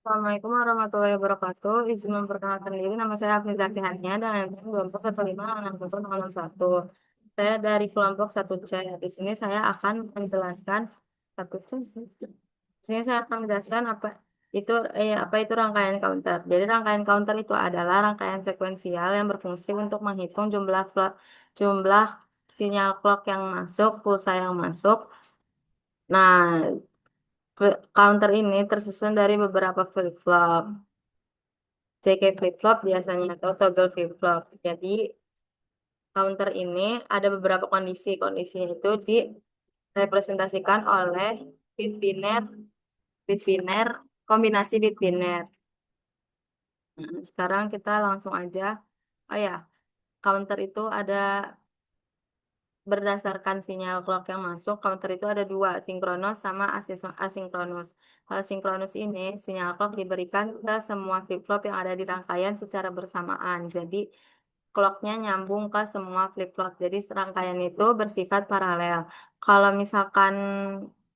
Assalamualaikum warahmatullahi wabarakatuh. Izin memperkenalkan diri, nama saya Hafni Zakihania dan kelompok 1566061. Saya dari kelompok 1C. Di sini saya akan menjelaskan 1C. Di sini saya akan menjelaskan apa itu rangkaian counter. Jadi rangkaian counter itu adalah rangkaian sekuensial yang berfungsi untuk menghitung jumlah sinyal clock yang masuk, pulsa yang masuk. Nah, counter ini tersusun dari beberapa flip-flop. CK flip-flop biasanya atau toggle flip-flop. Jadi counter ini ada beberapa kondisi. Kondisinya itu direpresentasikan oleh bit biner, bit biner, kombinasi bit biner. Sekarang kita langsung aja. Oh ya, counter itu ada berdasarkan sinyal clock yang masuk, counter itu ada dua, sinkronus sama asinkronus. Kalau sinkronus ini, sinyal clock diberikan ke semua flip-flop yang ada di rangkaian secara bersamaan. Jadi, clocknya nyambung ke semua flip-flop. Jadi, serangkaian itu bersifat paralel. Kalau misalkan,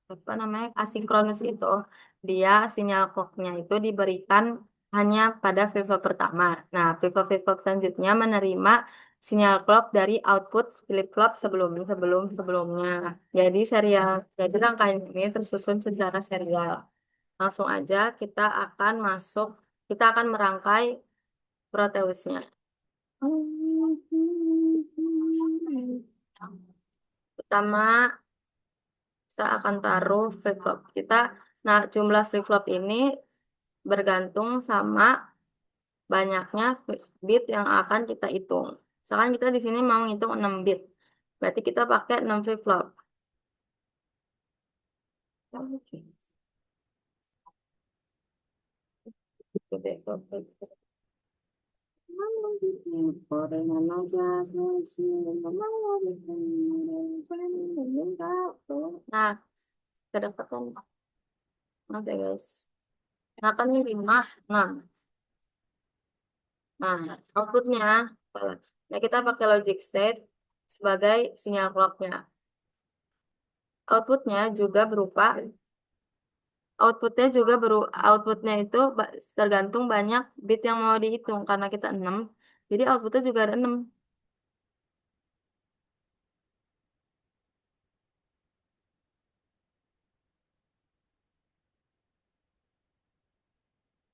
apa namanya, asinkronus itu, dia sinyal clocknya itu diberikan hanya pada flip-flop pertama. Nah, flip-flop selanjutnya menerima sinyal clock dari output flip-flop sebelumnya. Jadi rangkaian ini tersusun secara serial. Langsung aja kita akan merangkai Proteusnya. Pertama, kita akan taruh flip-flop kita. Nah, jumlah flip-flop ini bergantung sama banyaknya bit yang akan kita hitung. Misalkan kita di sini mau ngitung 6 bit. Berarti kita pakai 6 flip-flop. Oke. Nah, kedapatan. Maaf ya guys. Nah, kan ini 5, 6. Nah, outputnya. Nah, kita pakai logic state sebagai sinyal clocknya. Outputnya juga berupa outputnya itu tergantung banyak bit yang mau dihitung karena kita 6. Jadi outputnya juga ada 6.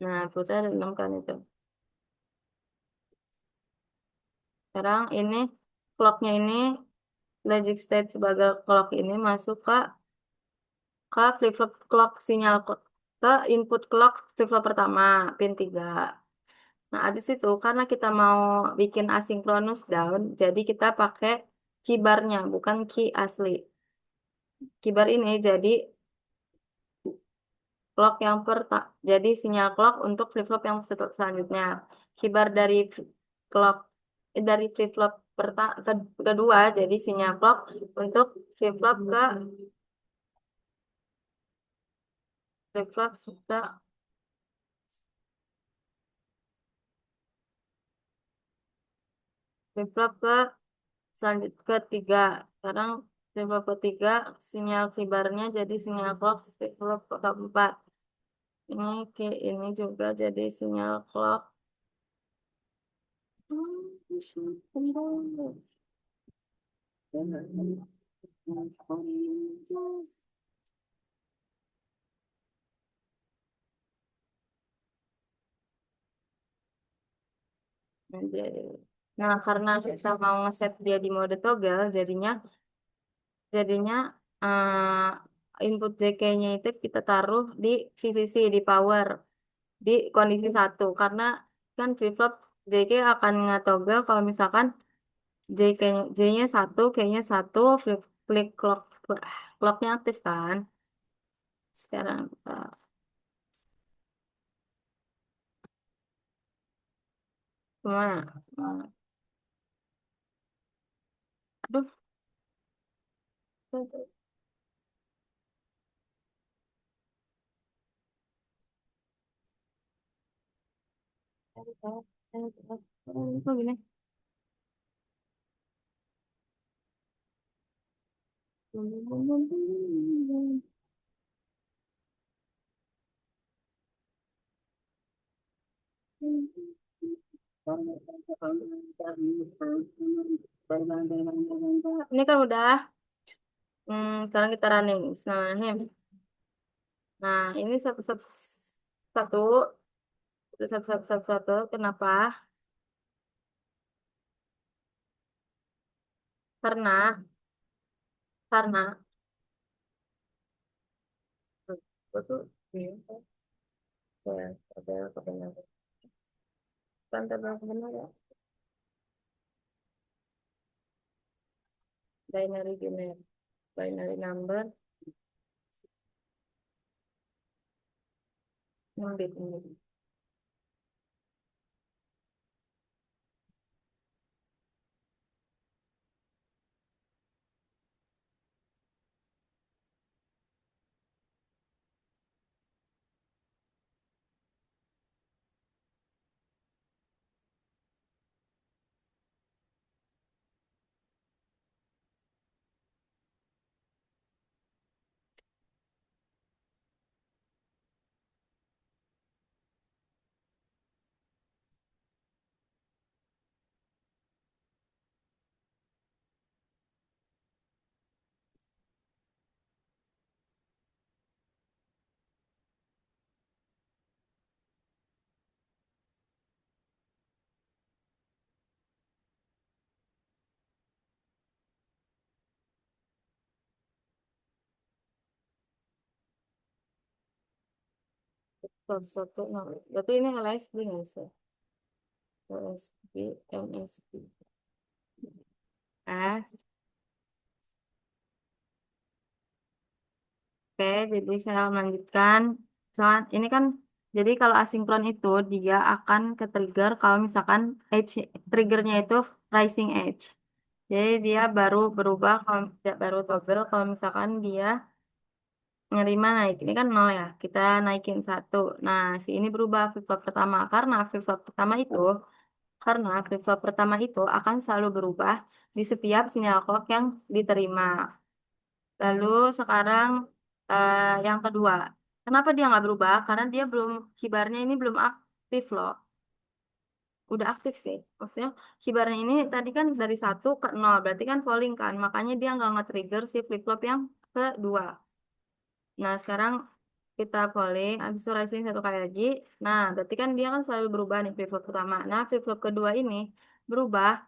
Nah, outputnya ada 6 kan itu. Sekarang ini clocknya ini logic state sebagai clock ini masuk ke flip-flop clock ke input clock flip-flop pertama pin 3. Nah, habis itu karena kita mau bikin asinkronus down, jadi kita pakai keybarnya bukan key asli. Keybar ini jadi jadi sinyal clock untuk flip-flop yang selanjutnya. Keybar clock dari flip-flop kedua jadi sinyal clock untuk flip-flop ke flip-flop ke flip-flop ke selanjut ketiga. Sekarang flip-flop ketiga sinyal keybarnya jadi sinyal clock flip-flop keempat. Ini juga jadi sinyal clock. Nah, karena kita mau ngeset dia di mode toggle, jadinya input JK-nya itu kita taruh di VCC, di power, di kondisi satu. Karena kan flip-flop JK akan nge-toggle kalau misalkan J-nya satu, K-nya satu, flip, flip clocknya aktif kan. Sekarang gimana? Aduh. Kok gini? Ini kan udah. Sekarang kita running. Bismillahirrahmanirrahim. Nah, ini satu satu satu satu satu satu satu. Kenapa? Karena karena betul. Ya, kebenaran. Kan tebak kebenaran. Binary number 6 bit ini. Satu satu. Nah, berarti ini LSB nggak sih? LSB, MSB. Ah, oke, jadi saya melanjutkan. Soal ini kan, jadi kalau asinkron itu dia akan ke trigger kalau misalkan edge triggernya itu rising edge. Jadi dia baru berubah kalau tidak baru toggle kalau misalkan dia nerima naik. Ini kan nol ya. Kita naikin satu. Nah, si ini berubah flip-flop pertama karena flip-flop pertama itu akan selalu berubah di setiap sinyal clock yang diterima. Lalu sekarang yang kedua, kenapa dia nggak berubah? Karena dia belum kibarnya ini belum aktif loh. Udah aktif sih. Maksudnya kibarnya ini tadi kan dari satu ke nol, berarti kan falling kan. Makanya dia nggak nge-trigger si flip-flop yang kedua. Nah sekarang kita polling, habis itu rising satu kali lagi. Nah berarti kan dia kan selalu berubah nih flip-flop pertama. Nah flip-flop kedua ini berubah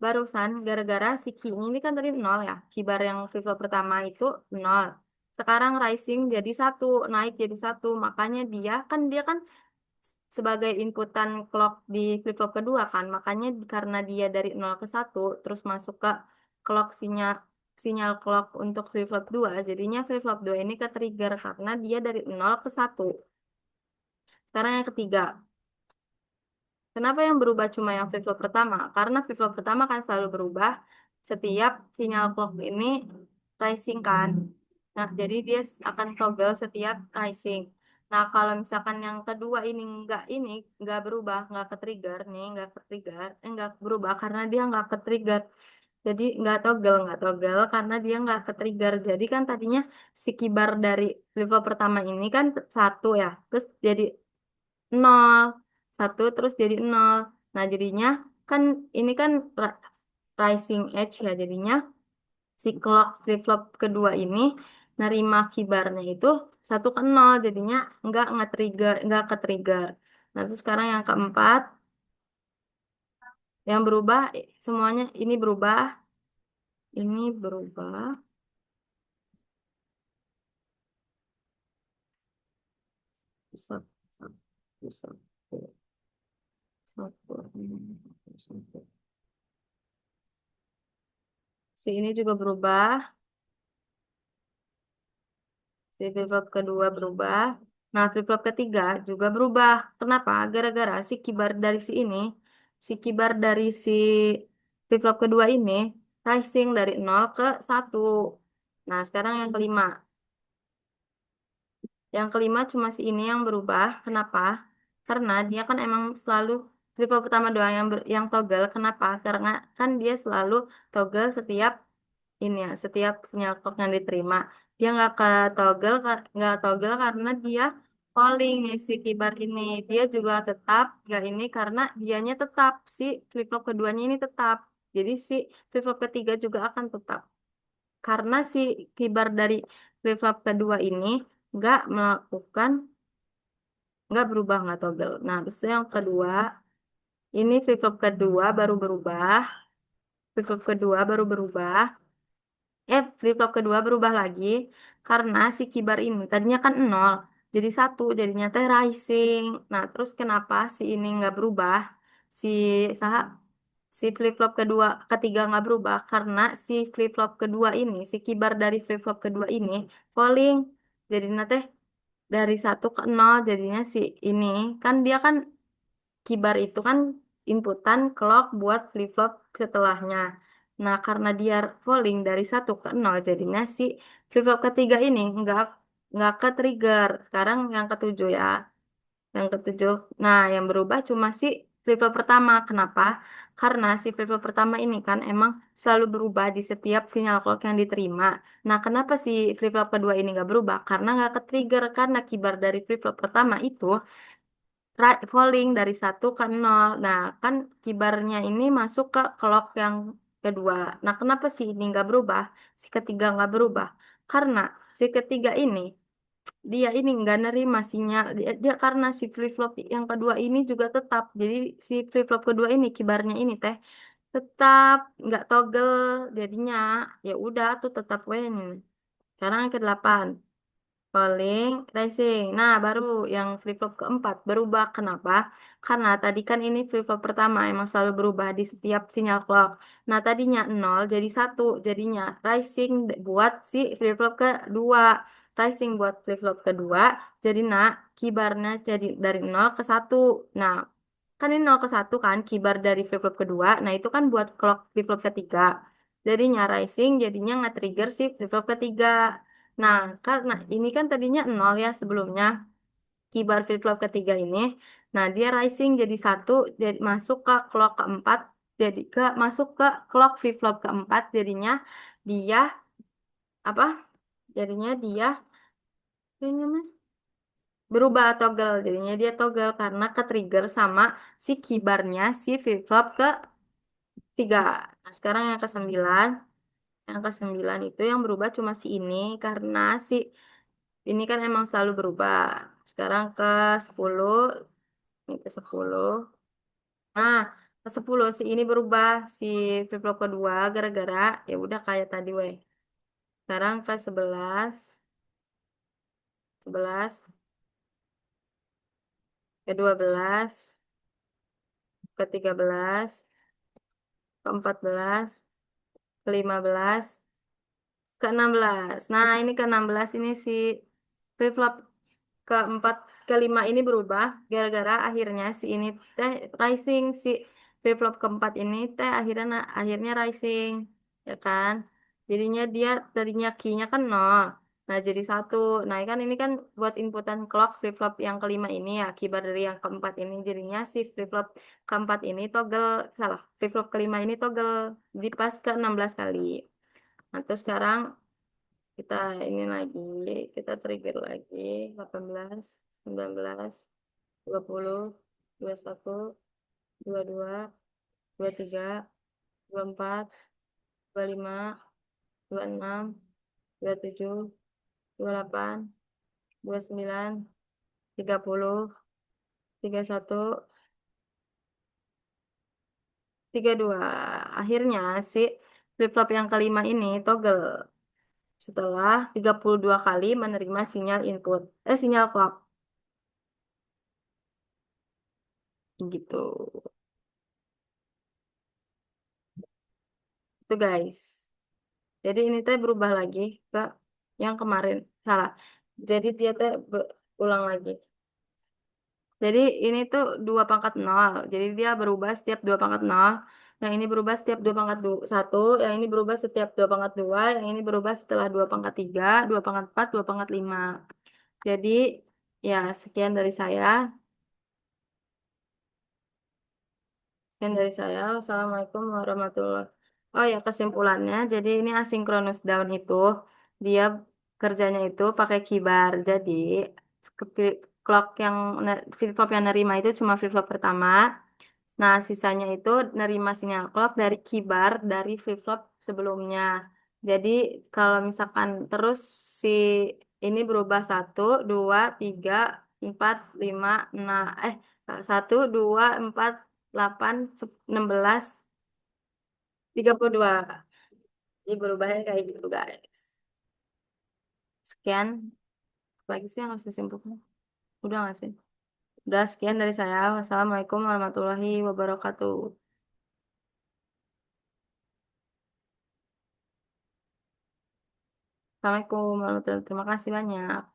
barusan gara-gara si key ini kan tadi nol ya. Kibar yang flip-flop pertama itu nol. Sekarang rising jadi satu, naik jadi satu. Makanya dia kan sebagai inputan clock di flip-flop kedua kan. Makanya karena dia dari nol ke satu, terus masuk ke clock sinyal sinyal clock untuk flip-flop 2, jadinya flip-flop 2 ini ke trigger karena dia dari nol ke satu. Sekarang yang ketiga. Kenapa yang berubah cuma yang flip-flop pertama? Karena flip-flop pertama kan selalu berubah setiap sinyal clock ini rising kan. Nah, jadi dia akan toggle setiap rising. Nah, kalau misalkan yang kedua ini nggak berubah, nggak ke trigger nih, nggak ke trigger, nggak berubah karena dia nggak ke trigger. Jadi nggak toggle karena dia nggak ke trigger. Jadi kan tadinya si kibar dari flip-flop pertama ini kan satu ya, terus jadi nol satu terus jadi nol. Nah jadinya kan ini kan rising edge ya, jadinya si clock flip flop kedua ini nerima kibarnya itu satu ke nol, jadinya nggak ke trigger. Nah terus sekarang yang keempat yang berubah, semuanya ini berubah satu satu satu satu, satu. Si ini juga berubah. Si flip-flop kedua berubah. Nah, flip-flop ketiga juga berubah. Kenapa? Gara-gara si kibar dari si flip-flop kedua ini rising dari nol ke satu. Nah, sekarang yang kelima. Yang kelima cuma si ini yang berubah. Kenapa? Karena dia kan emang selalu flip-flop pertama doang yang toggle. Kenapa? Karena kan dia selalu toggle setiap sinyal clock yang diterima. Dia nggak toggle karena dia calling nih si kibar ini. Dia juga tetap nggak ini karena dianya tetap si flip flop keduanya ini tetap. Jadi si flip flop ketiga juga akan tetap. Karena si kibar dari flip flop kedua ini nggak melakukan, nggak berubah, nggak toggle. Nah, terus yang kedua, ini flip flop kedua baru berubah. Flip flop kedua baru berubah. Flip flop kedua berubah lagi karena si kibar ini tadinya kan nol, jadi satu, jadinya teh rising. Nah, terus kenapa si ini nggak berubah? Si saha si flip flop kedua ketiga nggak berubah karena si flip flop kedua ini, si kibar dari flip flop kedua ini falling. Jadi teh dari satu ke nol, jadinya si ini kan dia kan kibar itu kan inputan clock buat flip-flop setelahnya. Nah, karena dia falling dari satu ke nol, jadinya si flip-flop ketiga ini nggak ke trigger. Sekarang yang ketujuh ya. Yang ketujuh. Nah, yang berubah cuma si flip-flop pertama. Kenapa? Karena si flip-flop pertama ini kan emang selalu berubah di setiap sinyal clock yang diterima. Nah, kenapa si flip-flop kedua ini nggak berubah? Karena nggak ke trigger. Karena kibar dari flip-flop pertama itu falling dari satu ke nol. Nah, kan kibarnya ini masuk ke clock yang kedua. Nah, kenapa sih ini nggak berubah? Si ketiga nggak berubah. Karena si ketiga ini, dia ini nggak nerima sinyal. Dia karena si flip-flop yang kedua ini juga tetap. Jadi si flip-flop kedua ini, kibarnya ini teh, tetap nggak toggle. Jadinya, ya udah tuh tetap win. Sekarang yang ke-8. Calling, rising. Nah, baru yang flip-flop keempat berubah. Kenapa? Karena tadi kan ini flip-flop pertama emang selalu berubah di setiap sinyal clock. Nah, tadinya nol jadi satu. Jadinya rising buat si flip-flop kedua. Rising buat flip-flop kedua. Jadi, nah, kibarnya jadi dari nol ke satu. Nah, kan ini nol ke satu kan, kibar dari flip-flop kedua. Nah, itu kan buat clock flip-flop ketiga. Jadinya rising, jadinya nge-trigger si flip-flop ketiga. Nah, karena ini kan tadinya nol ya sebelumnya, kibar flip-flop ketiga ini. Nah, dia rising jadi satu, jadi masuk ke clock keempat, jadi masuk ke clock flip-flop keempat, jadinya dia apa? Jadinya dia ini namanya, berubah toggle. Jadinya dia toggle karena ke-trigger sama si kibarnya si flip-flop ketiga. Nah, sekarang yang ke-9. Yang ke-9 itu yang berubah cuma si ini karena si ini kan emang selalu berubah. Sekarang ke-10, ini ke-10. Nah, ke-10 si ini berubah, si flip-flop kedua gara-gara ya udah kayak tadi weh. Sekarang ke-11, 11, ke-12, ke-13, ke-14, ke-15, ke-16. Nah, ini ke-16 ini si flip-flop keempat kelima ini berubah gara-gara akhirnya si ini teh rising, si flip-flop keempat ini teh akhirnya rising, ya kan, jadinya dia tadinya key-nya kan nol, nah jadi satu. Nah kan ini kan buat inputan clock flip-flop yang kelima ini ya, kibar dari yang keempat ini, jadinya si flip-flop keempat ini toggle, salah, flip-flop kelima ini toggle di pas ke 16 kali. Nah terus sekarang kita ini lagi, kita trigger lagi 18, 19, 20, 21, 22, 23, 24, 25, 26, 27, 28, 29, 30, 31, 32. Akhirnya si flip-flop yang kelima ini toggle setelah 32 kali menerima sinyal input, sinyal clock gitu. Itu guys. Jadi ini teh berubah lagi ke yang kemarin. Salah. Jadi dia teh ulang lagi. Jadi ini tuh 2 pangkat 0. Jadi dia berubah setiap 2 pangkat 0. Yang ini berubah setiap 2 pangkat 1. Yang ini berubah setiap 2 pangkat 2. Yang ini berubah setelah 2 pangkat 3, 2 pangkat 4, 2 pangkat 5. Jadi ya sekian dari saya. Sekian dari saya. Wassalamualaikum warahmatullahi. Oh ya, kesimpulannya, jadi ini asynchronous down itu dia kerjanya itu pakai kibar. Jadi clock yang flip-flop yang nerima itu cuma flip-flop pertama. Nah, sisanya itu nerima sinyal clock dari kibar dari flip-flop sebelumnya. Jadi, kalau misalkan terus si ini berubah satu, dua, tiga, empat, lima, enam, 1, 2, 4, 8, 16, 32. Jadi berubahnya kayak gitu, guys. Sekian. Lagi sih yang harus disimpulkan. Udah nggak sih? Udah sekian dari saya. Wassalamualaikum warahmatullahi wabarakatuh. Assalamualaikum warahmatullahi wabarakatuh. Terima kasih banyak.